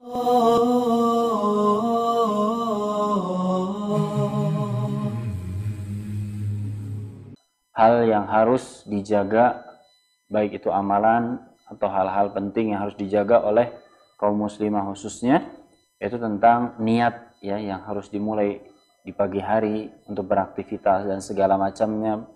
Hal yang harus dijaga, baik itu amalan atau hal-hal penting yang harus dijaga oleh kaum muslimah khususnya, yaitu tentang niat ya, yang harus dimulai di pagi hari untuk beraktivitas dan segala macamnya.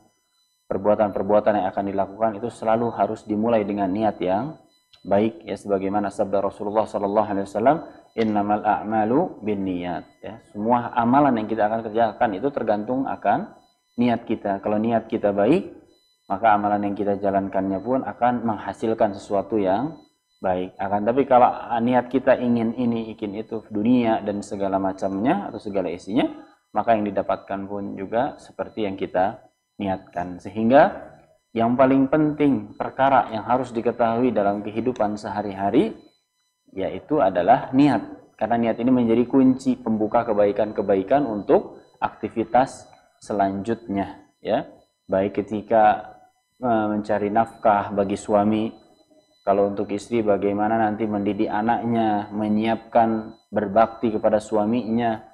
Perbuatan-perbuatan yang akan dilakukan itu selalu harus dimulai dengan niat yang baik ya, sebagaimana sabda Rasulullah sallallahu alaihi wasallam, innamal a'malu binniyat ya. Semua amalan yang kita akan kerjakan itu tergantung akan niat kita. Kalau niat kita baik, maka amalan yang kita jalankannya pun akan menghasilkan sesuatu yang baik. Tapi kalau niat kita ingin ini, ingin itu, dunia dan segala macamnya atau segala isinya, maka yang didapatkan pun juga seperti yang kita niatkan. Sehingga yang paling penting perkara yang harus diketahui dalam kehidupan sehari-hari yaitu adalah niat. Karena niat ini menjadi kunci pembuka kebaikan-kebaikan untuk aktivitas selanjutnya ya. Baik ketika mencari nafkah bagi suami, kalau untuk istri bagaimana nanti mendidik anaknya, menyiapkan berbakti kepada suaminya,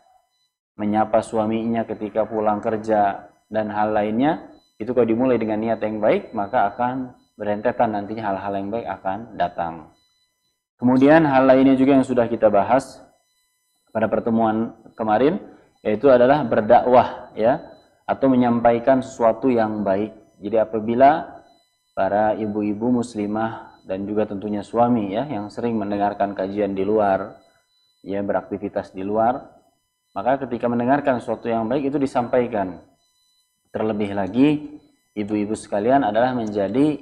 menyapa suaminya ketika pulang kerja dan hal lainnya, itu kalau dimulai dengan niat yang baik maka akan berentetan nantinya hal-hal yang baik akan datang. Kemudian hal lainnya juga yang sudah kita bahas pada pertemuan kemarin, yaitu adalah berdakwah ya, atau menyampaikan sesuatu yang baik. Jadi apabila para ibu-ibu muslimah dan juga tentunya suami ya, yang sering mendengarkan kajian di luar ya, beraktivitas di luar, maka ketika mendengarkan sesuatu yang baik itu disampaikan. Terlebih lagi ibu-ibu sekalian adalah menjadi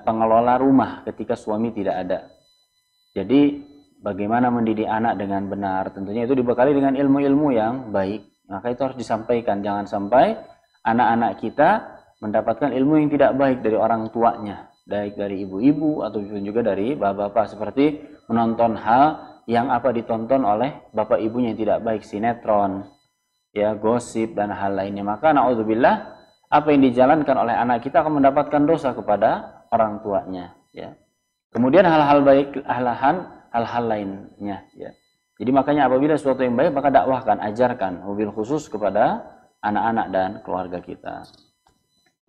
pengelola rumah ketika suami tidak ada. Jadi bagaimana mendidik anak dengan benar, tentunya itu dibekali dengan ilmu-ilmu yang baik. Maka itu harus disampaikan. Jangan sampai anak-anak kita mendapatkan ilmu yang tidak baik dari orang tuanya, baik dari ibu-ibu ataupun juga dari bapak-bapak, seperti menonton hal yang ditonton oleh bapak ibunya yang tidak baik, sinetron ya, gosip dan hal lainnya. Maka naudzubillah, apa yang dijalankan oleh anak kita akan mendapatkan dosa kepada orang tuanya ya. Kemudian hal-hal baik, hal-hal lainnya ya. Jadi makanya apabila sesuatu yang baik maka dakwahkan, ajarkan, mobil khusus kepada anak-anak dan keluarga kita.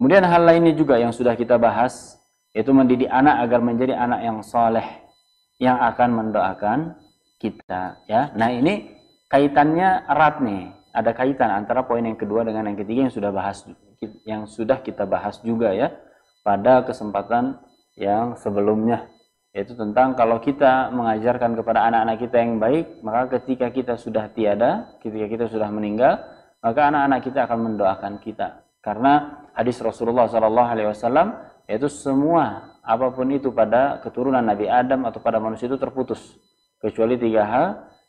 Kemudian hal lainnya juga yang sudah kita bahas, yaitu mendidik anak agar menjadi anak yang soleh, yang akan mendoakan kita ya. Nah ini kaitannya erat nih, ada kaitan antara poin yang kedua dengan yang ketiga yang sudah kita bahas juga ya pada kesempatan yang sebelumnya, yaitu tentang kalau kita mengajarkan kepada anak-anak kita yang baik, maka ketika kita sudah tiada, ketika kita sudah meninggal, maka anak-anak kita akan mendoakan kita. Karena hadis Rasulullah SAW, yaitu semua apapun itu pada keturunan Nabi Adam atau pada manusia itu terputus, kecuali 3 hal,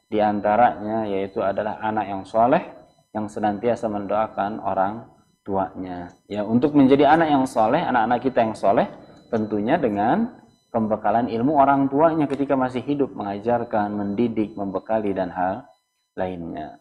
diantaranya yaitu adalah anak yang soleh, yang senantiasa mendoakan orang tuanya. Ya, untuk menjadi anak yang soleh, anak-anak kita yang soleh, tentunya dengan pembekalan ilmu orang tuanya ketika masih hidup, mengajarkan, mendidik, membekali dan hal lainnya.